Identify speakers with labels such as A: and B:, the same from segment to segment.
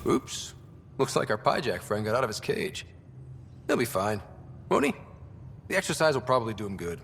A: Oops. Looks like our Pyjack friend got out of his cage. He'll be fine, won't he? The exercise will probably do him good.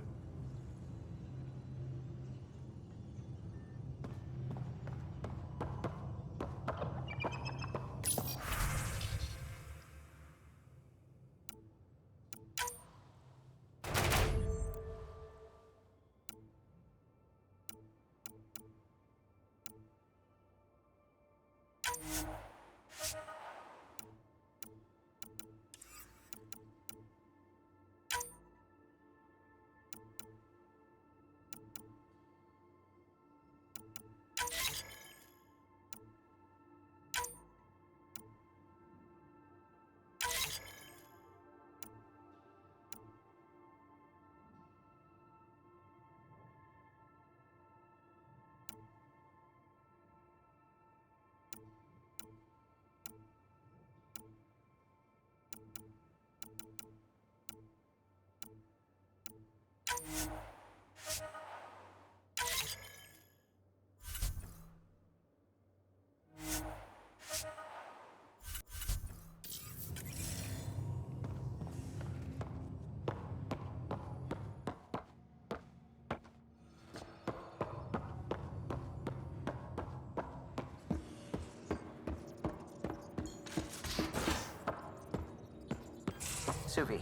B: Suvi,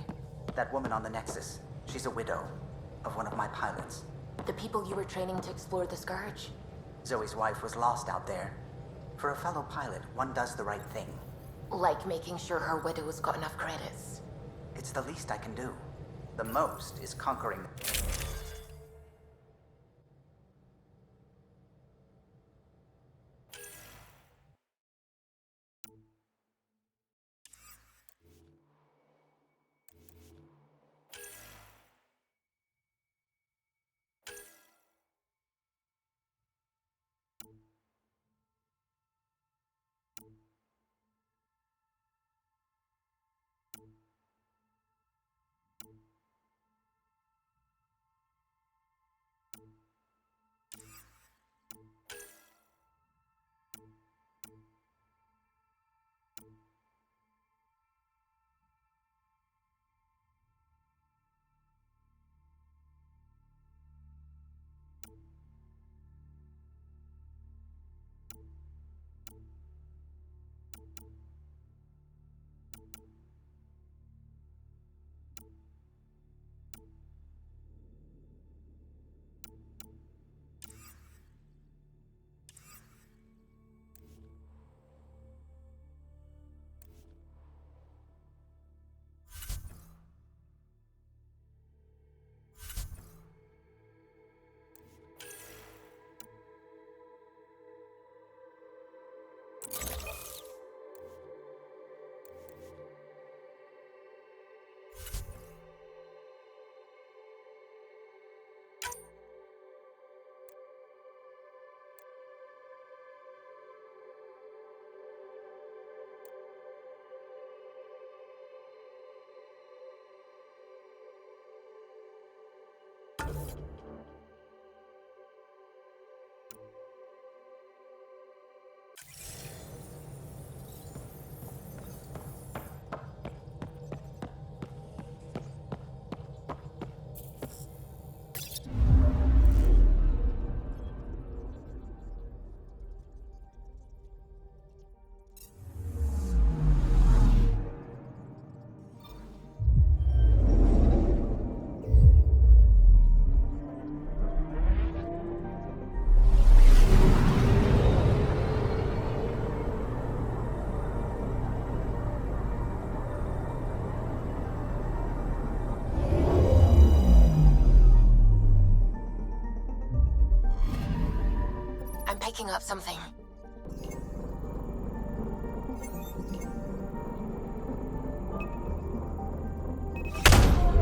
B: that woman on the Nexus, she's a widow of one of my pilots.
C: The people you were training to explore the Scourge?
B: Zoe's wife was lost out there. For a fellow pilot, one does the right thing.
C: Like making sure her widow's got enough credits.
B: It's the least I can do. The most is conquering.
C: Picking up something.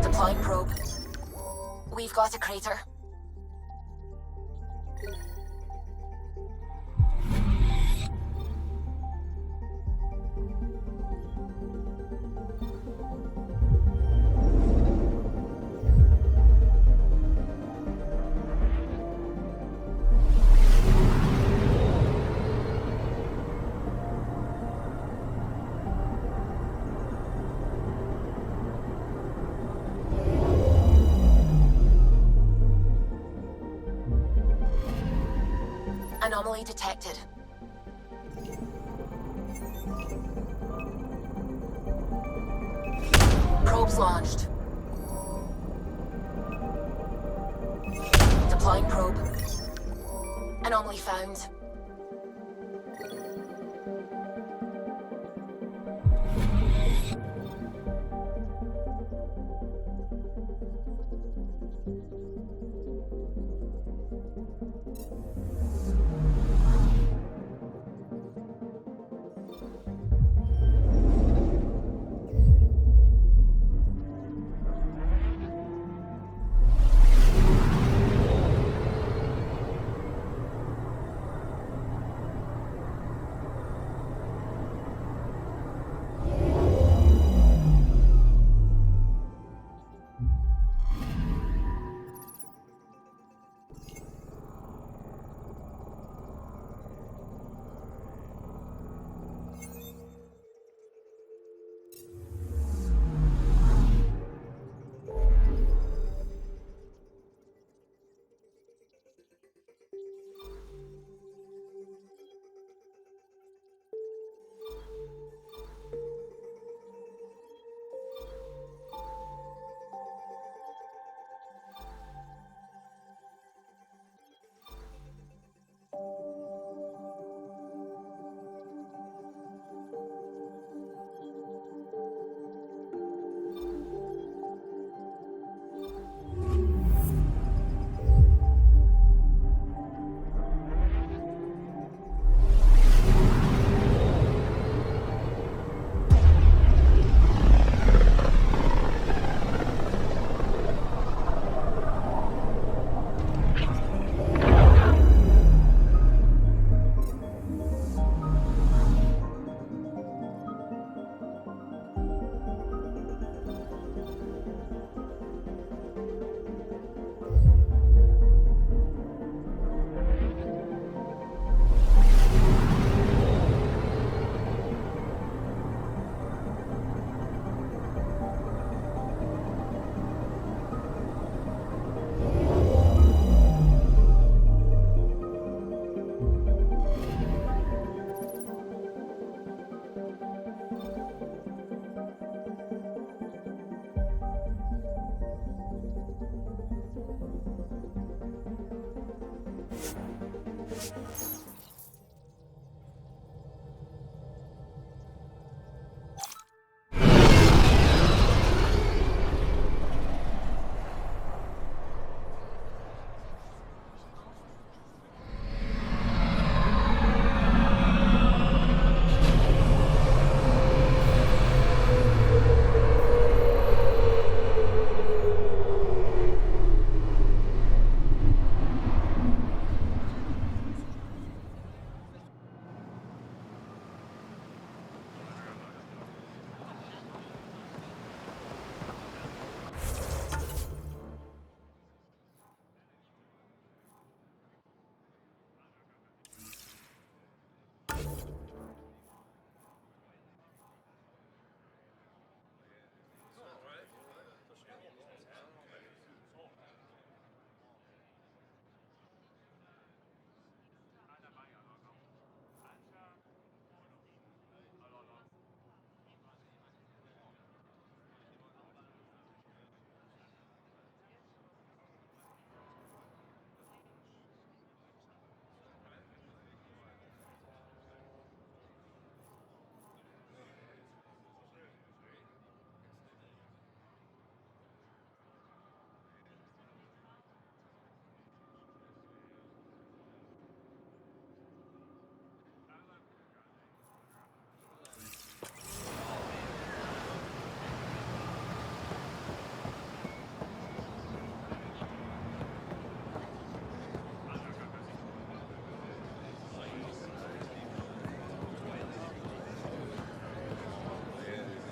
C: Deploying probe. We've got a crater. Anomaly detected. Probes launched. Deploying probe. Anomaly found.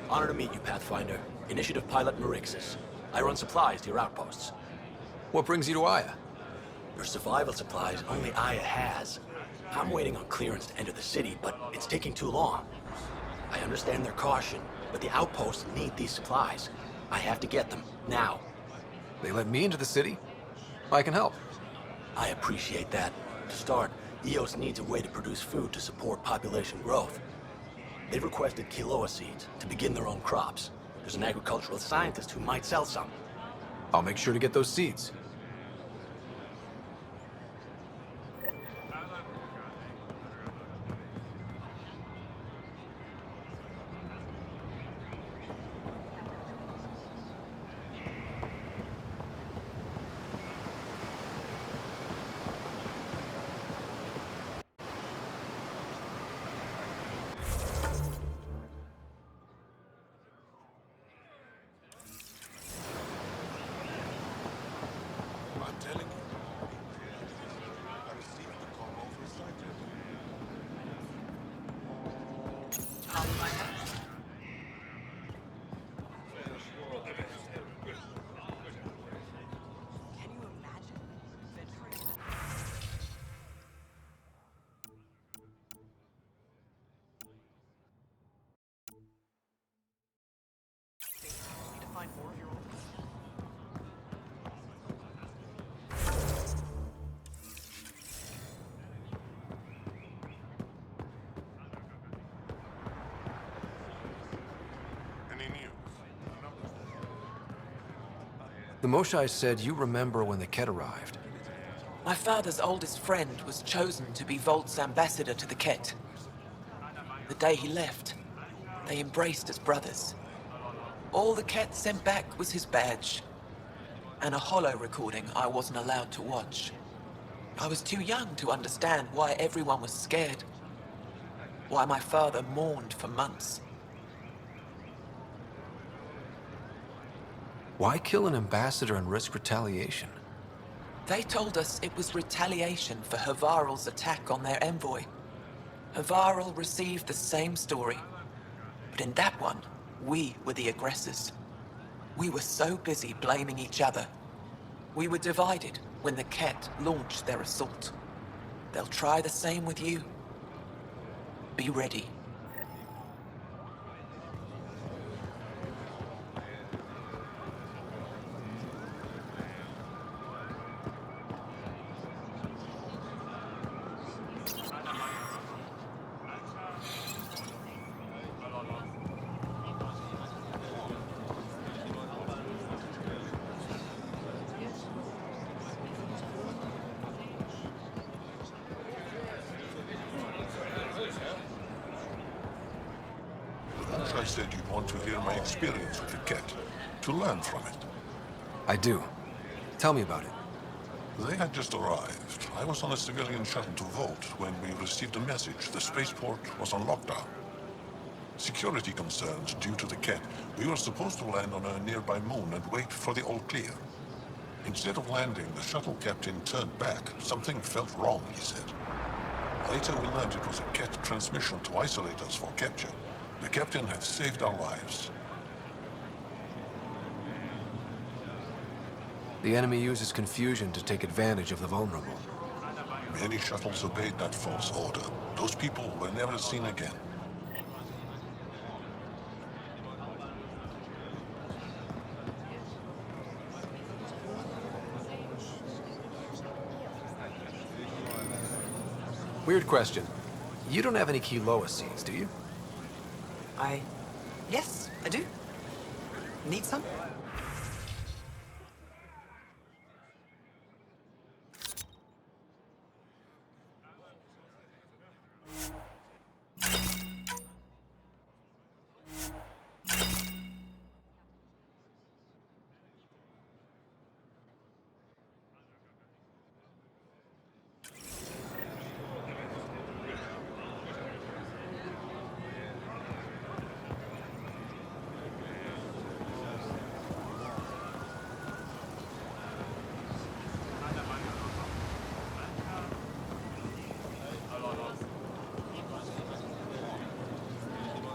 D: Honor to meet you, Pathfinder. Initiative Pilot Marixus. I run supplies to your outposts.
A: What brings you to Aya?
D: Your survival supplies only Aya has. I'm waiting on clearance to enter the city, but it's taking too long. I understand their caution, but the outposts need these supplies. I have to get them, now.
A: They let me into the city? I can help.
D: I appreciate that. To start, EOS needs a way to produce food to support population growth. They've requested quinoa seeds to begin their own crops. There's an agricultural scientist who might sell some.
A: I'll make sure to get those seeds.
E: I'm telling you. I received the call oversighted.
F: Can you imagine venturing to find more of your own?
E: Any news?
A: The Moshai said you remember when the Ket arrived.
F: My father's oldest friend was chosen to be Volt's ambassador to the Ket. The day he left, they embraced as brothers. All the Ket sent back was his badge, and a holo recording I wasn't allowed to watch. I was too young to understand why everyone was scared, why my father mourned for months.
A: Why kill an ambassador and risk retaliation?
F: They told us it was retaliation for Havarl's attack on their envoy. Havarl received the same story, but in that one, we were the aggressors. We were so busy blaming each other. We were divided when the Ket launched their assault. They'll try the same with you. Be ready.
E: I said you'd want to hear my experience with the Ket, to learn from it.
A: I do. Tell me about it.
E: They had just arrived. I was on a civilian shuttle to Volt when we received a message the spaceport was on lockdown. Security concerns due to the Ket. We were supposed to land on a nearby moon and wait for the all clear. Instead of landing, the shuttle captain turned back. Something felt wrong, he said. Later we learned it was a Ket transmission to isolate us for capture. The captain had saved our lives.
A: The enemy uses confusion to take advantage of the vulnerable.
E: Many shuttles obeyed that false order. Those people were never seen again.
A: Weird question. You don't have any Kiloa seeds, do you?
F: Yes, I do. Need some?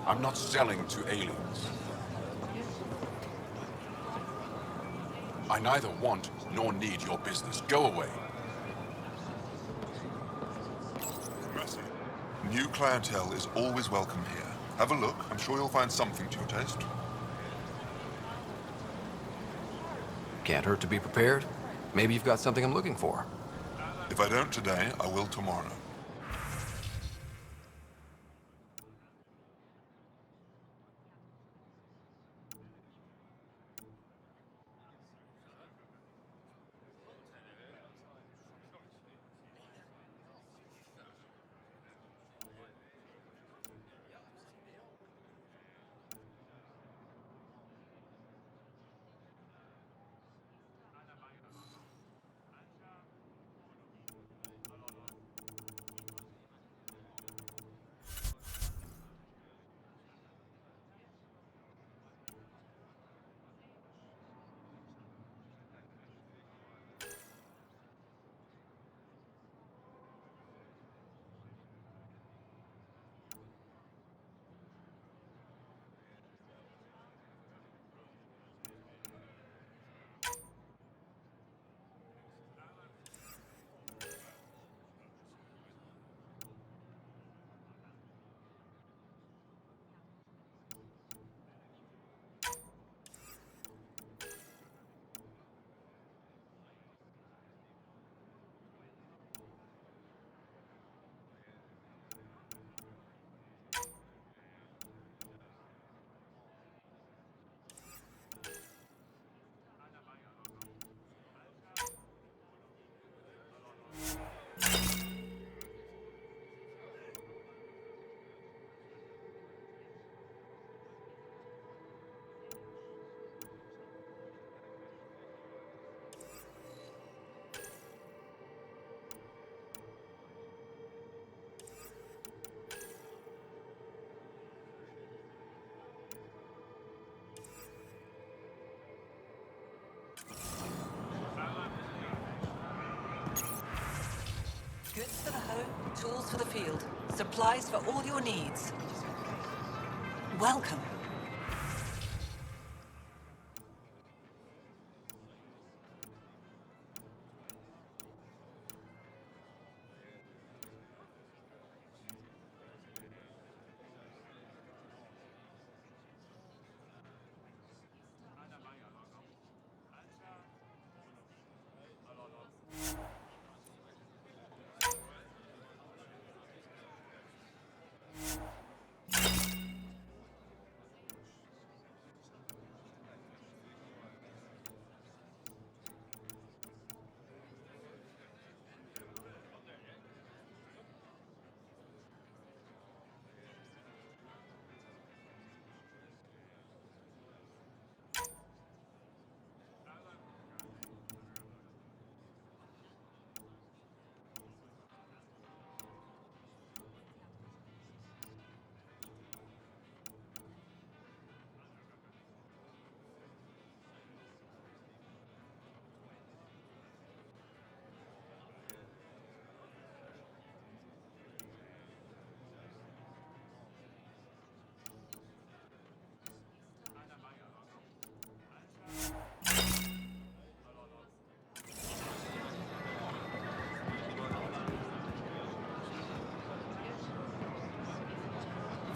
E: I'm not selling to aliens. I neither want nor need your business. Go away. Mercy.
G: New clientele is always welcome here. Have a look. I'm sure you'll find something to your taste.
A: Can't hurt to be prepared. Maybe you've got something I'm looking for.
G: If I don't today, I will tomorrow.
H: field. Supplies for all your needs. Welcome.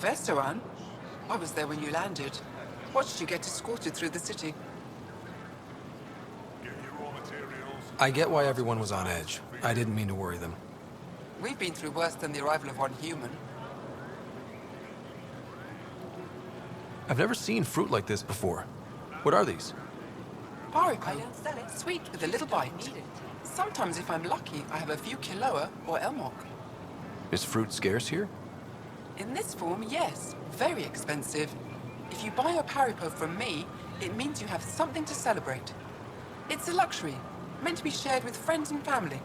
F: Vestaran? I was there when you landed. Watched you get escorted through the city.
A: I get why everyone was on edge. I didn't mean to worry them.
F: We've been through worse than the arrival of one human.
A: I've never seen fruit like this before. What are these?
F: Parico. Sweet with a little bite. Sometimes if I'm lucky, I have a few Kiloa or Elmok.
A: Is fruit scarce here?
F: In this form, yes. Very expensive. If you buy a Paripo from me, it means you have something to celebrate. It's a luxury, meant to be shared with friends and family.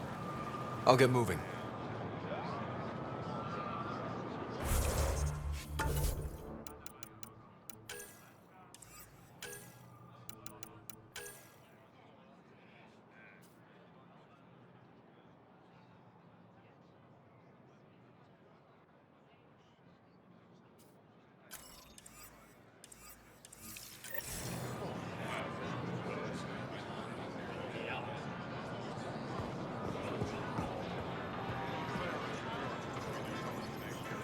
A: I'll get moving.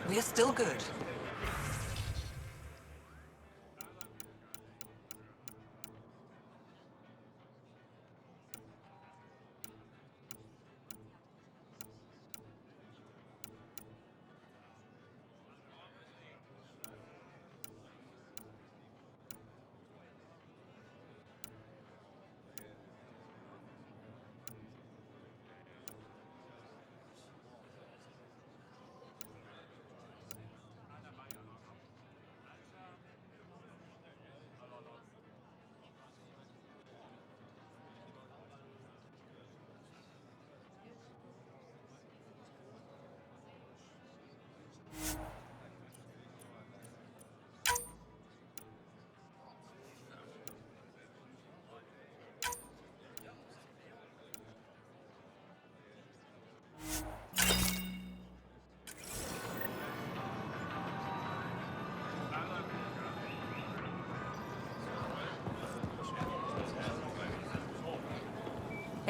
H: We're still good.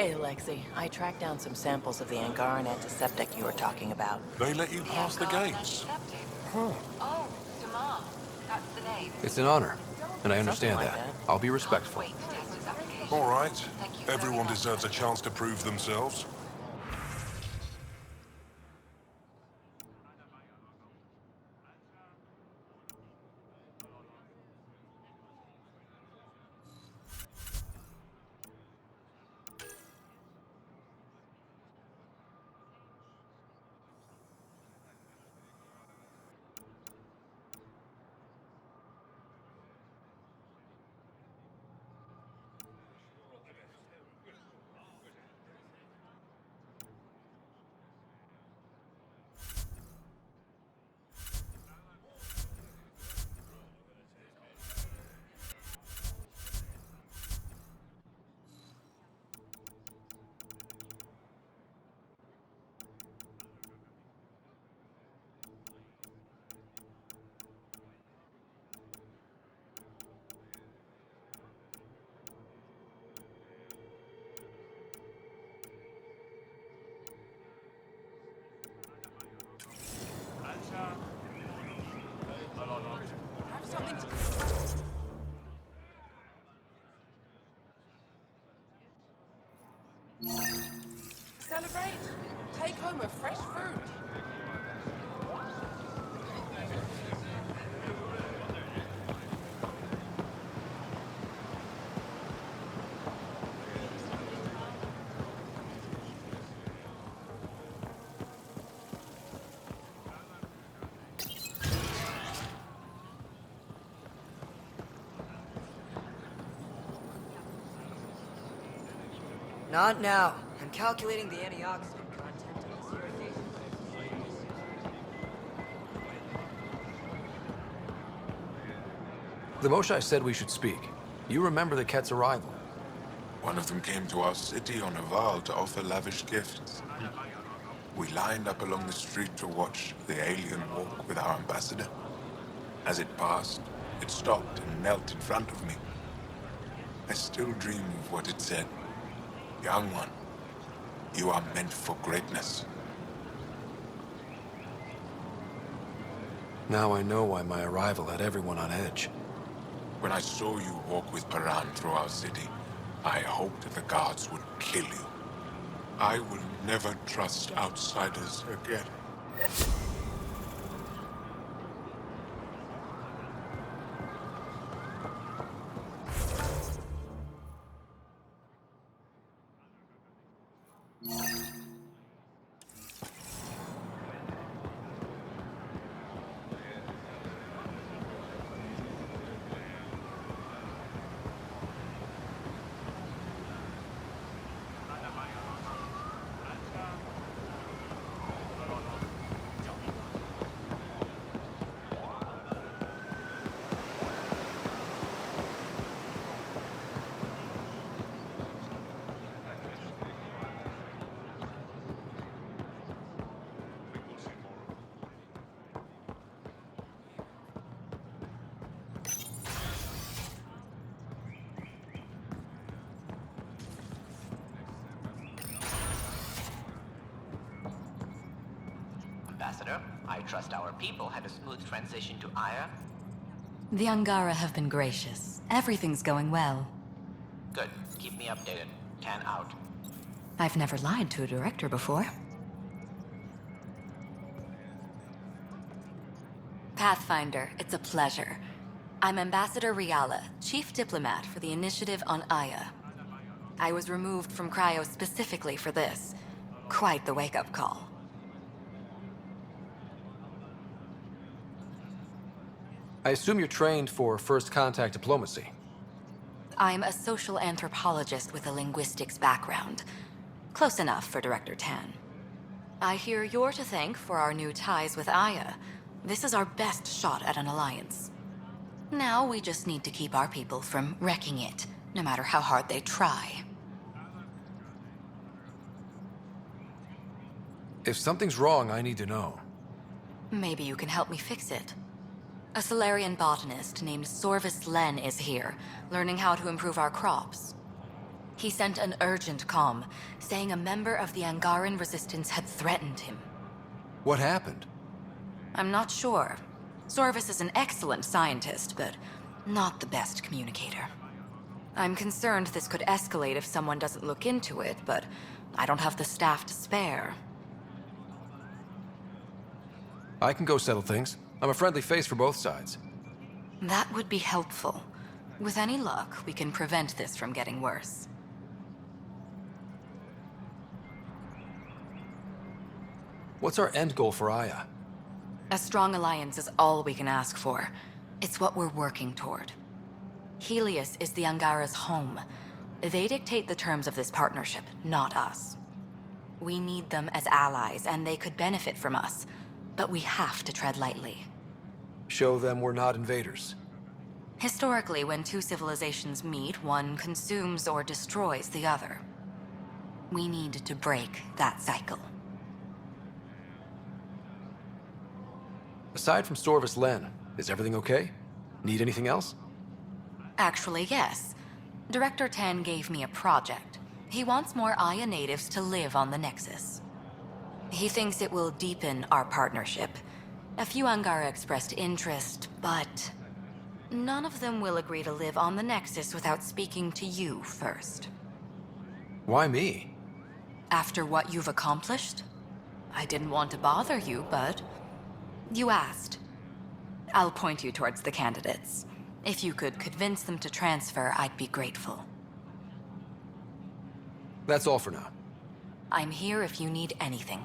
I: Hey, Alexei. I tracked down some samples of the Angaran antiseptic you were talking about.
E: They let you pass the gates.
C: Oh, Tamar. That's the name.
A: It's an honor, and I understand
I: Something like
A: that.
I: that.
A: I'll be respectful.
C: Wait to test his application.
E: All right.
C: Thank you very
E: Everyone
C: much.
E: deserves a chance to prove themselves.
F: celebrate? Take home a fresh fruit.
H: Not now. I'm calculating the antioxidant content of this irrigation.
A: The Moshai said we should speak. You remember the Ket's arrival.
J: One of them came to our city on a vow to offer lavish gifts. We lined up along the street to watch the alien walk with our ambassador. As it passed, it stopped and knelt in front of me. I still dream of what it said. Young one, you are meant for greatness.
A: Now I know why my arrival had everyone on edge.
J: When I saw you walk with Paran through our city, I hoped the guards would kill you. I will never trust outsiders again.
K: Ambassador, I trust our people had a smooth transition to Aya.
L: The Angara have been gracious. Everything's going well.
K: Good. Keep me updated. Can out.
L: I've never lied to a director before. Pathfinder, it's a pleasure. I'm Ambassador Riala, Chief Diplomat for the Initiative on Aya. I was removed from Cryo specifically for this. Quite the wake-up call.
A: I assume you're trained for first contact diplomacy.
L: I'm a social anthropologist with a linguistics background. Close enough for Director Tan. I hear you're to thank for our new ties with Aya. This is our best shot at an alliance. Now we just need to keep our people from wrecking it, no matter how hard they try.
A: If something's wrong, I need to know.
L: Maybe you can help me fix it. A Solarian botanist named Sorvis Len is here, learning how to improve our crops. He sent an urgent comm, saying a member of the Angaran resistance had threatened him.
A: What happened?
L: I'm not sure. Sorvis is an excellent scientist, but not the best communicator. I'm concerned this could escalate if someone doesn't look into it, but I don't have the staff to spare.
A: I can go settle things. I'm a friendly face for both sides.
L: That would be helpful. With any luck, we can prevent this from getting worse.
A: What's our end goal for Aya?
L: A strong alliance is all we can ask for. It's what we're working toward. Helios is the Angara's home. They dictate the terms of this partnership, not us. We need them as allies, and they could benefit from us. But we have to tread lightly.
A: Show them we're not invaders.
L: Historically, when two civilizations meet, one consumes or destroys the other. We need to break that cycle.
A: Aside from Sorvis Len, is everything okay? Need anything else?
L: Actually, yes. Director Tan gave me a project. He wants more Aya natives to live on the Nexus. He thinks it will deepen our partnership. A few Angara expressed interest, but none of them will agree to live on the Nexus without speaking to you first.
A: Why me?
L: After what you've accomplished? I didn't want to bother you, but you asked. I'll point you towards the candidates. If you could convince them to transfer, I'd be grateful.
A: That's all for now.
L: I'm here if you need anything.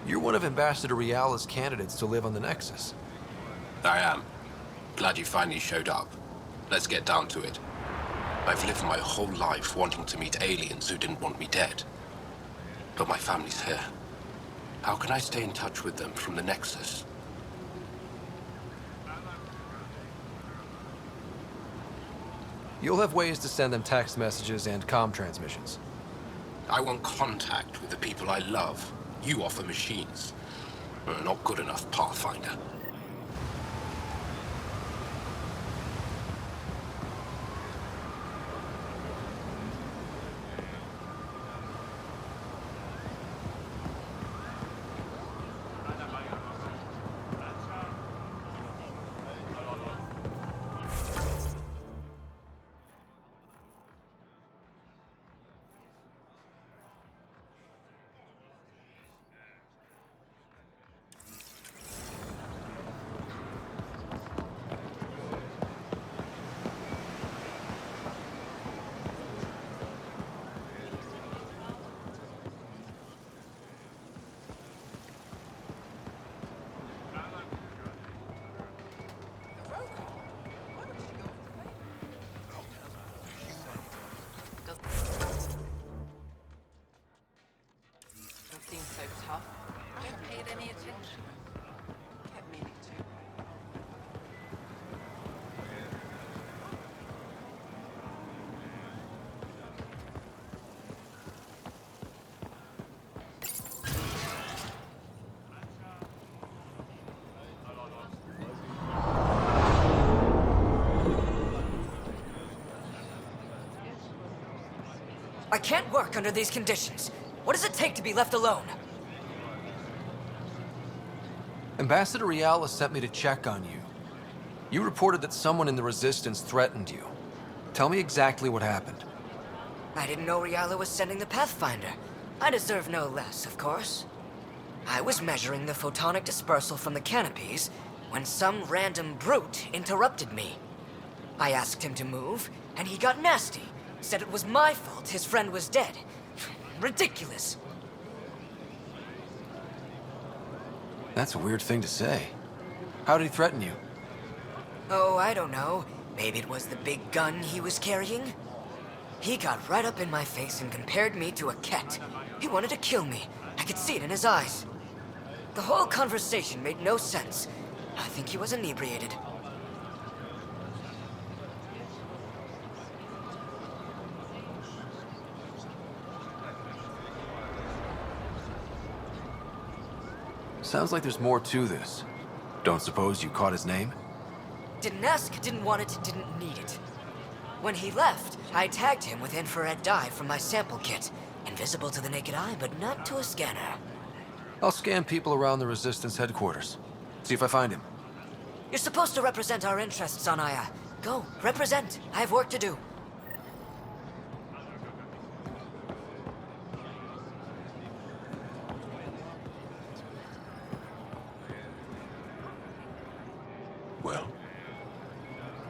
A: You're one of Ambassador Riala's candidates to live on the Nexus.
M: I am. Glad you finally showed up. Let's get down to it. I've lived my whole life wanting to meet aliens who didn't want me dead. But my family's here. How can I stay in touch with them from the Nexus?
A: You'll have ways to send them text messages and comm transmissions.
M: I want contact with the people I love. You offer machines. Not good enough, Pathfinder.
H: I can't work under these conditions. What does it take to be left alone?
A: Ambassador Riala sent me to check on you. You reported that someone in the Resistance threatened you. Tell me exactly what happened.
H: I didn't know Riala was sending the Pathfinder. I deserve no less, of course. I was measuring the photonic dispersal from the canopies when some random brute interrupted me. I asked him to move, and he got nasty. Said it was my fault his friend was dead. Ridiculous.
A: That's a weird thing to say. How did he threaten you?
H: Oh, I don't know. Maybe it was the big gun he was carrying? He got right up in my face and compared me to a cat. He wanted to kill me. I could see it in his eyes. The whole conversation made no sense. I think he was inebriated.
A: Sounds like there's more to this. Don't suppose you caught his name?
H: Didn't ask, didn't want it, didn't need it. When he left, I tagged him with infrared dye from my sample kit. Invisible to the naked eye, but not to a scanner.
A: I'll scan people around the Resistance headquarters. See if I find him.
H: You're supposed to represent our interests on Aya. Go, represent. I have work to do.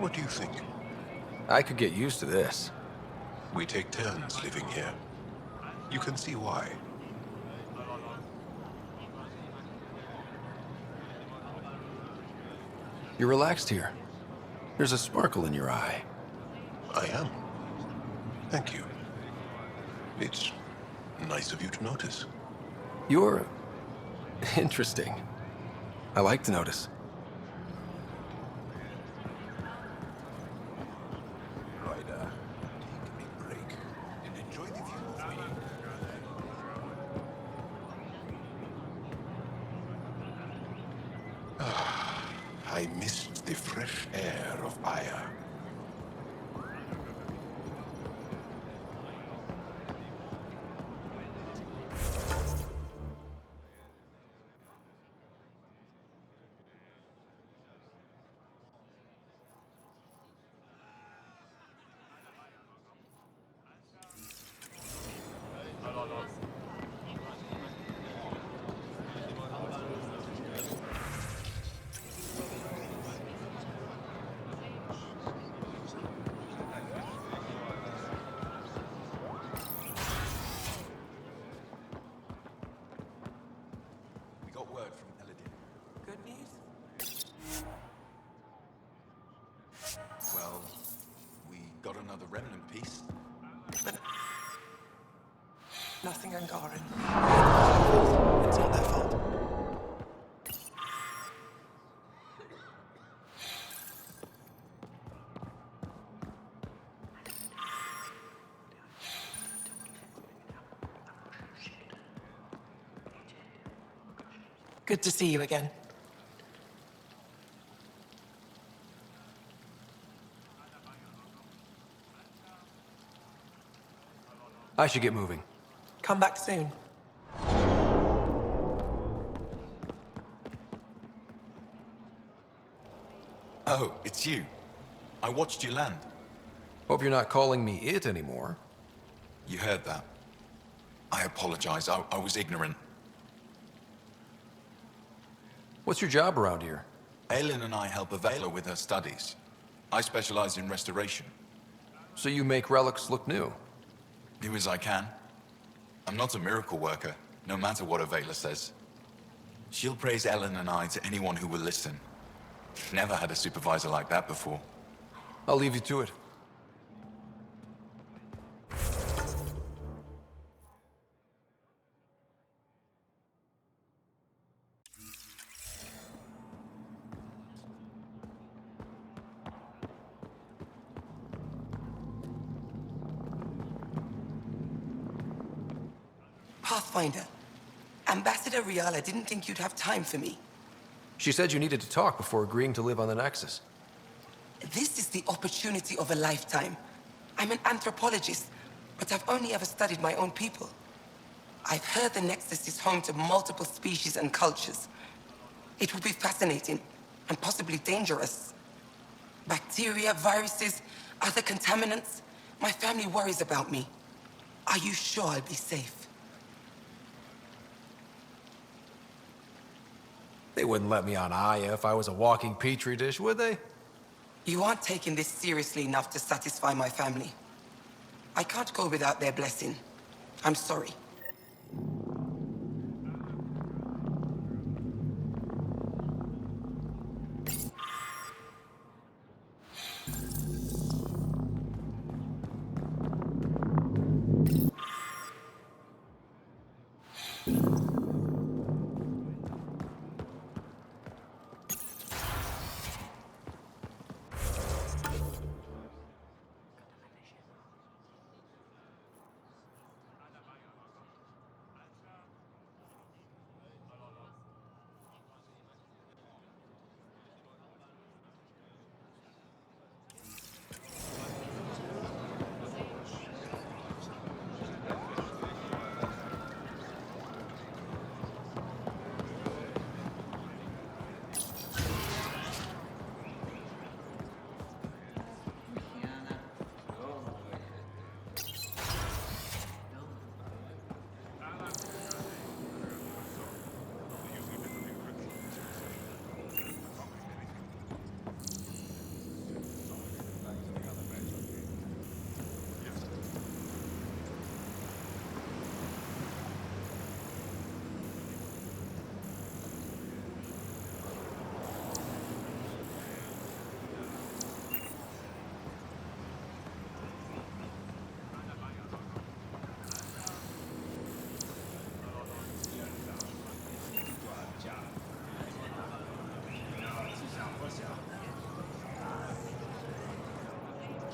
N: What do you think?
A: I could get used to this.
N: We take turns living here. You can see why.
A: You're relaxed here. There's a sparkle in your eye.
N: I am. Thank you. It's nice of you to notice.
A: You're interesting. I like to notice.
N: Right, take a break and enjoy the view of me. I missed the fresh air of Aya. We got word from Eladin.
F: Good news?
N: Well, we got another remnant piece.
F: But nothing Angaran. It's not their fault. Good to see you again.
A: I should get moving.
F: Come back soon.
N: Oh, it's you. I watched you land.
A: Hope you're not calling me it anymore.
N: You heard that. I apologize. I was ignorant.
A: What's your job around here?
N: Aelin and I help Avela with her studies. I specialize in restoration.
A: So you make relics look new?
N: New as I can. I'm not a miracle worker, no matter what Avela says. She'll praise Ellen and I to anyone who will listen. Never had a supervisor like that before.
A: I'll leave you to it.
F: Pathfinder, Ambassador Riala didn't think you'd have time for me.
A: She said you needed to talk before agreeing to live on the Nexus.
F: This is the opportunity of a lifetime. I'm an anthropologist, but I've only ever studied my own people. I've heard the Nexus is home to multiple species and cultures. It will be fascinating and possibly dangerous. Bacteria, viruses, other contaminants. My family worries about me. Are you sure I'll be safe?
A: They wouldn't let me on Aya if I was a walking petri dish, would they?
F: You aren't taking this seriously enough to satisfy my family. I can't go without their blessing. I'm sorry.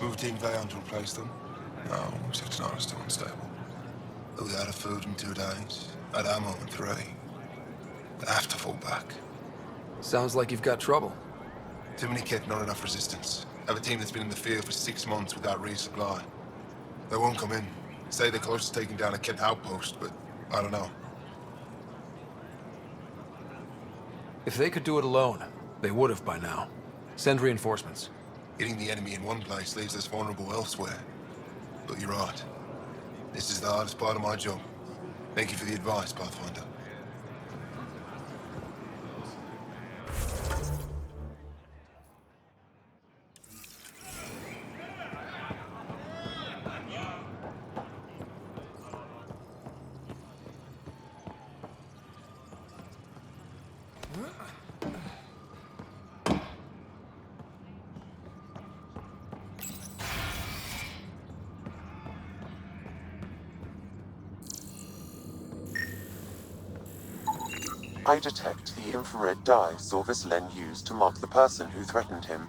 O: Move Team Veon to replace them? No, Sector 9 is still unstable. They'll be out of food in 2 days, out of ammo in 3. They have to fall back.
A: Sounds like you've got trouble.
O: Too many kit, not enough resistance. I have a team that's been in the field for 6 months without resupply. They won't come in. Say they're close to taking down a kit outpost, but I don't know.
A: If they could do it alone, they would have by now. Send reinforcements.
O: Hitting the enemy in one place leaves us vulnerable elsewhere. But you're right. This is the hardest part of my job. Thank you for the advice, Pathfinder.
P: I detect the infrared dye Sorvis Len used to mark the person who threatened him.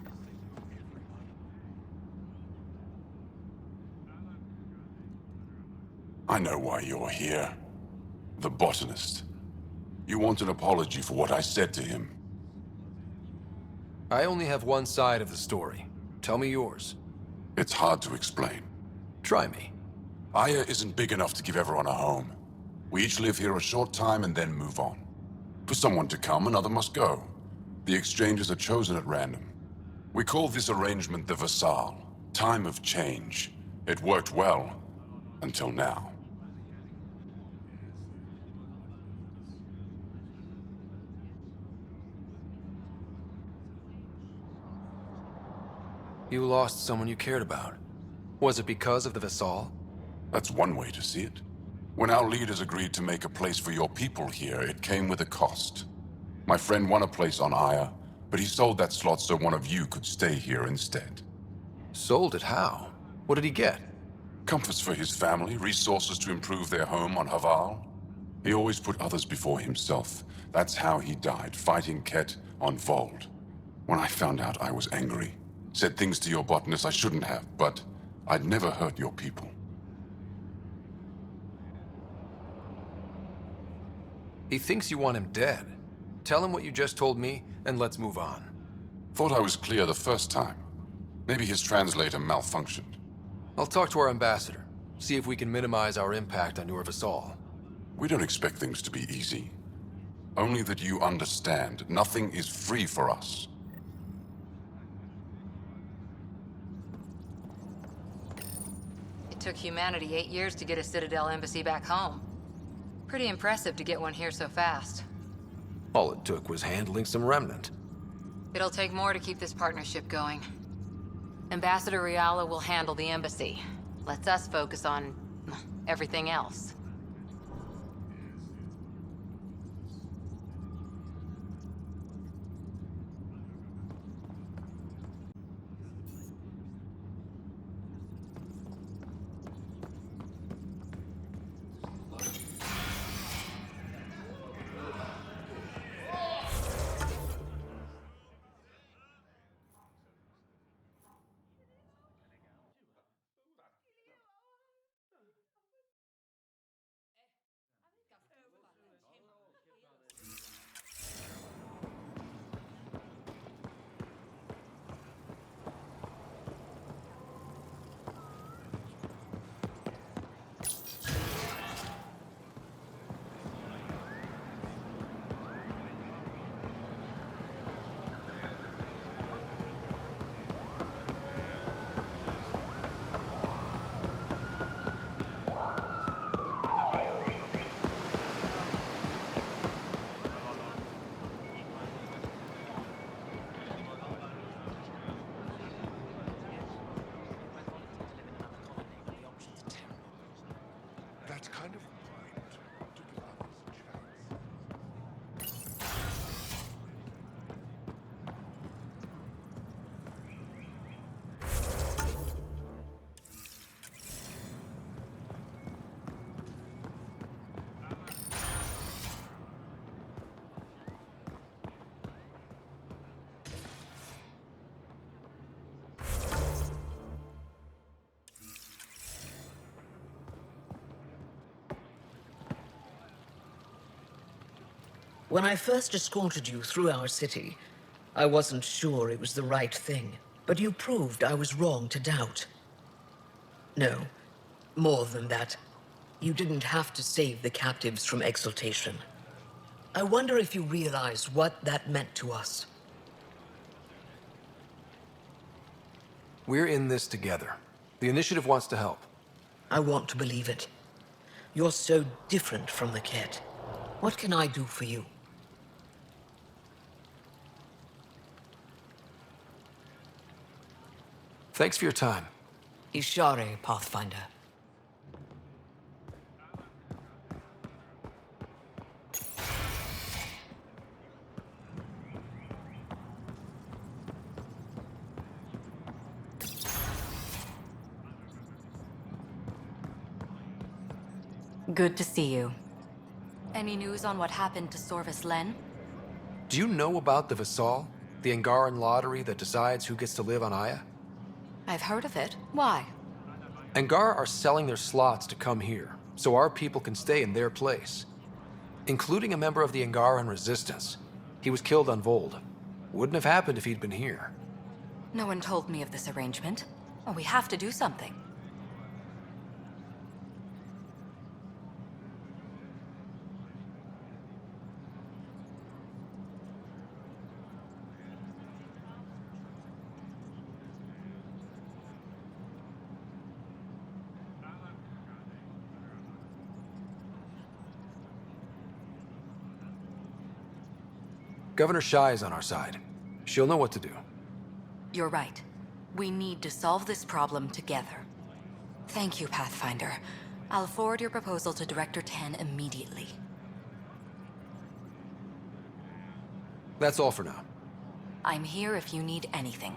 Q: I know why you're here. The botanist. You want an apology for what I said to him.
A: I only have one side of the story. Tell me yours.
Q: It's hard to explain.
A: Try me.
Q: Aya isn't big enough to give everyone a home. We each live here a short time and then move on. For someone to come, another must go. The exchanges are chosen at random. We call this arrangement the Vassal. Time of change. It worked well. Until now.
A: You lost someone you cared about. Was it because of the Vassal?
Q: That's one way to see it. When our leaders agreed to make a place for your people here, it came with a cost. My friend won a place on Aya, but he sold that slot so one of you could stay here instead.
A: Sold it how? What did he get?
Q: Comforts for his family, resources to improve their home on Haval. He always put others before himself. That's how he died, fighting Ket on Vold. When I found out, I was angry. Said things to your botanist I shouldn't have, but I'd never hurt your people.
A: He thinks you want him dead. Tell him what you just told me, and let's move on.
Q: Thought I was clear the first time. Maybe his translator malfunctioned.
A: I'll talk to our ambassador. See if we can minimize our impact on your Vassal.
Q: We don't expect things to be easy. Only that you understand, nothing is free for us.
R: It took humanity 8 years to get a Citadel embassy back home. Pretty impressive to get one here so fast.
A: All it took was handling some remnant.
R: It'll take more to keep this partnership going. Ambassador Riala will handle the embassy. Lets us focus on everything else.
S: When I first escorted you through our city, I wasn't sure it was the right thing, but you proved I was wrong to doubt. No, more than that. You didn't have to save the captives from exaltation. I wonder if you realize what that meant to us.
A: We're in this together. The initiative wants to help.
S: I want to believe it. You're so different from the Ket. What can I do for you?
A: Thanks for your time.
S: Ishare, Pathfinder.
L: Good to see you. Any news on what happened to Sorvis Len?
A: Do you know about the Vassal? The Angaran lottery that decides who gets to live on Aya?
L: I've heard of it. Why?
A: Angara are selling their slots to come here, so our people can stay in their place. Including a member of the Angaran resistance. He was killed on Vold. Wouldn't have happened if he'd been here.
L: No one told me of this arrangement. Oh, we have to do something.
A: Governor Shai is on our side. She'll know what to do.
L: You're right. We need to solve this problem together. Thank you, Pathfinder. I'll forward your proposal to Director Tan immediately.
A: That's all for now.
L: I'm here if you need anything.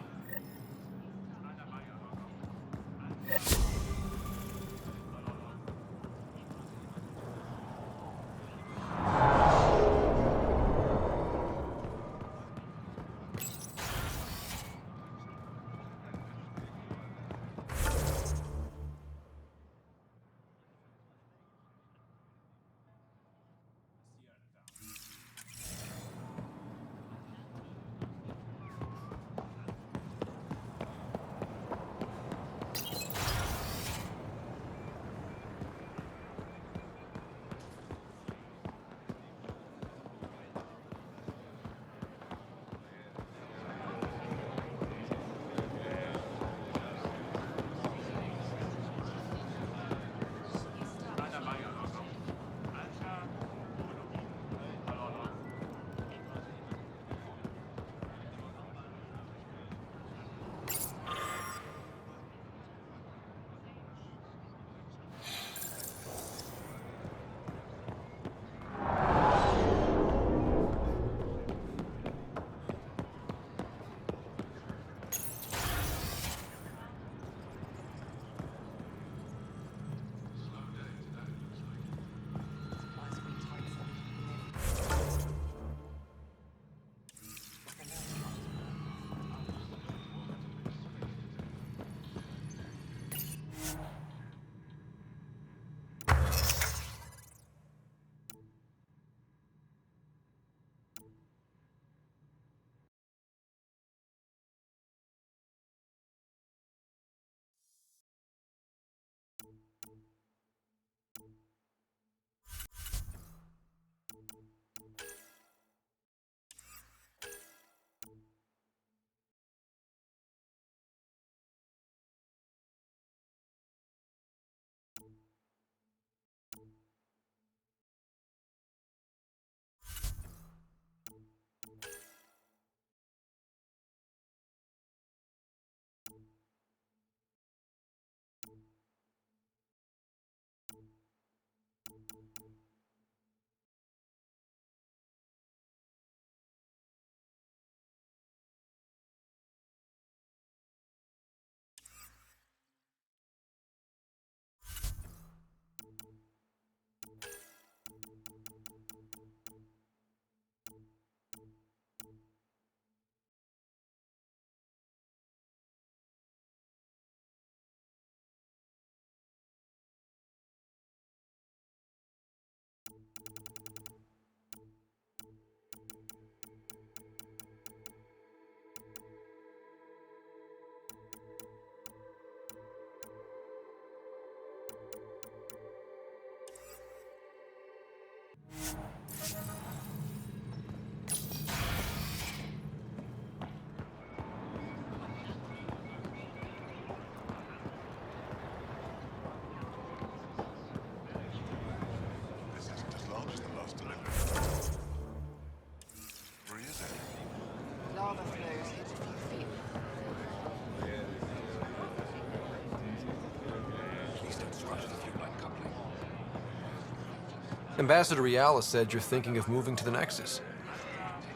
A: Ambassador Riala said you're thinking of moving to the Nexus.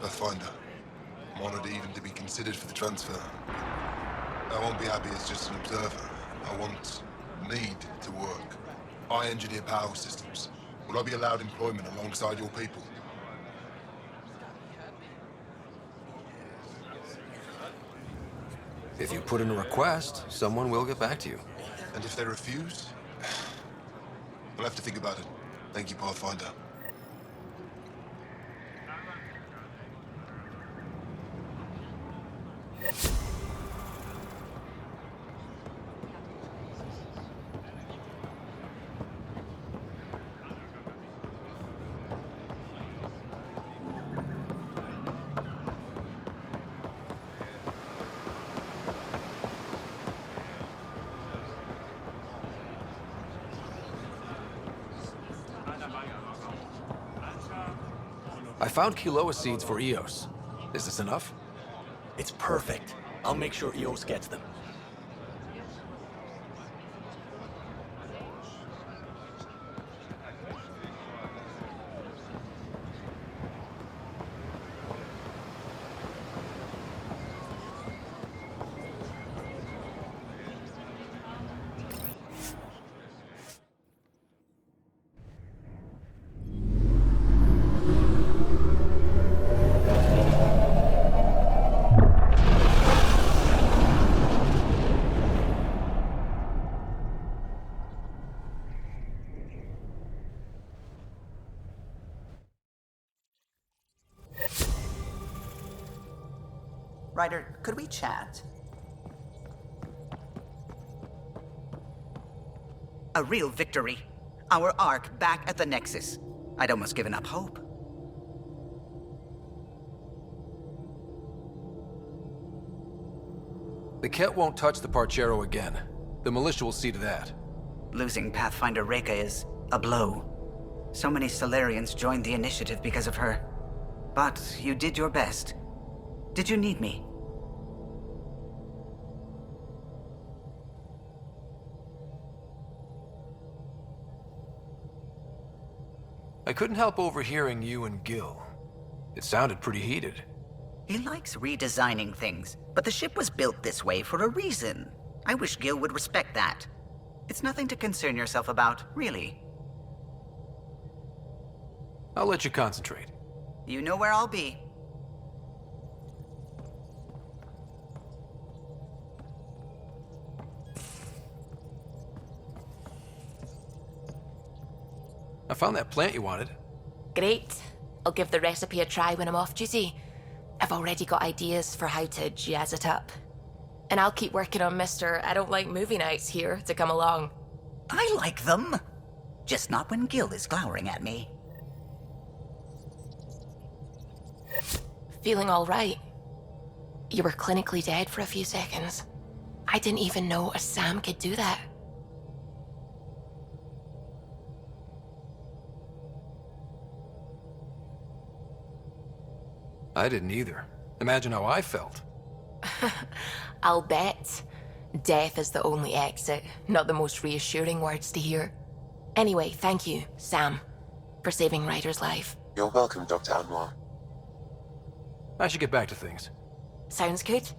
O: Pathfinder. I'm honored even to be considered for the transfer. I won't be happy as just an observer. I need to work. I engineer power systems. Will I be allowed employment alongside your people?
A: If you put in a request, someone will get back to you.
O: And if they refuse? I'll have to think about it. Thank you, Pathfinder.
A: I found Kiloa seeds for Eos. Is this enough?
D: It's perfect. I'll make sure Eos gets them.
B: Ryder, could we chat? A real victory. Our Ark back at the Nexus. I'd almost given up hope.
A: The Ket won't touch the Parchero again. The militia will see to that.
B: Losing Pathfinder Reka is a blow. So many Solarians joined the initiative because of her. But you did your best. Did you need me?
A: I couldn't help overhearing you and Gil. It sounded pretty heated.
B: He likes redesigning things, but the ship was built this way for a reason. I wish Gil would respect that. It's nothing to concern yourself about, really.
A: I'll let you concentrate.
B: You know where I'll be.
A: I found that plant you wanted.
C: Great. I'll give the recipe a try when I'm off duty. I've already got ideas for how to jazz it up. And I'll keep working on Mr. I don't like movie nights here to come along.
B: I like them. Just not when Gil is glowering at me.
C: Feeling all right? You were clinically dead for a few seconds. I didn't even know a Sam could do that.
A: I didn't either. Imagine how I felt.
C: I'll bet. Death is the only exit, not the most reassuring words to hear. Anyway, thank you, Sam, for saving Ryder's life.
P: You're welcome, Dr. Anwar.
A: I should get back to things.
C: Sounds good.